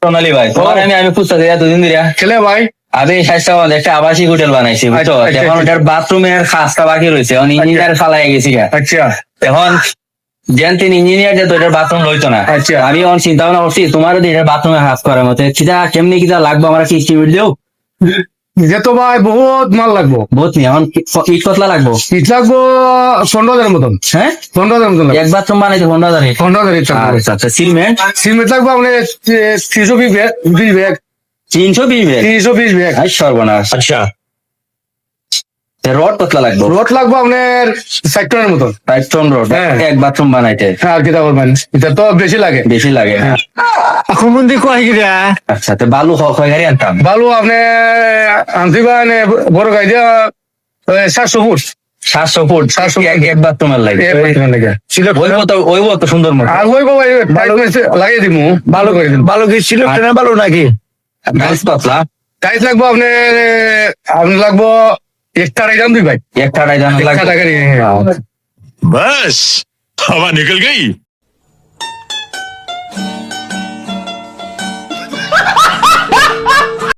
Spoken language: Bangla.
সোনালী ভাই তোমার আমি খুঁজতে দুদিন ধরে খেলে ভাই আমি স্বাস্থ্য একটা আবাসিক হোটেল বানাইছি বুঝছো আচ্ছা, এখন আচ্ছা। ওটার বাথরুমের খাস্তা বাকি রয়েছে ইঞ্জিনিয়ার ফালাই গেছি গা। আচ্ছা এখন যেন তিন ইঞ্জিনিয়ার যেত এটার বাথরুম লইতো না আচ্ছা। আমি এখন চিন্তা ভাবনা করছি তোমার এটার বাথরুমে কাজ করার মতো কিতা কেমনি কিতা লাগবো আমরা কি এস্টিমেট দিও নিজে তো ভাই বহুত মাল লাগবো, বহুত নি এখন ইট কতলা লাগবো ইট লাগবো 15,000 মতন, হ্যাঁ 15,000 মতন লাগবে, এক বাথরুম বানাইতে 15,000 15,000 ইট লাগবে। আচ্ছা আচ্ছা সিমেন্ট সিমেন্ট লাগবে আপনার 320 bag, 20 bag, 320 bag 320 bag. I সর্বনাশ अच्छा রড কতলা লাগবো রোড লাগবে আপনার 60 টনের মতন। 5 টন রড হ্যাঁ। এক বাথরুম বানাইতে আর কিতা বলবেন, এটা তো বেশি লাগে। বেশি লাগে এখন মন্দির কয় গিরা আচ্ছা তো বালু কয় গাড়ি আনতাম বালু আপনি আনছিবা বড় গাড়ি দিয়া 700 ফুট 700 ফুট 700 এক বাথরুমের লাগে ওইব তো সুন্দর মতো আর ওই বাবা লাগিয়ে দিব, ভালো করে দিব। ভালো কি ছিল না ভালো নাকি গাছ পাতলা টাইস লাগবো আপনি লাগবো 1 টাকায় দাম 2 ভাই, একটা আড়াই জানা 1 লাগবে টাকা बस हवा निकल गई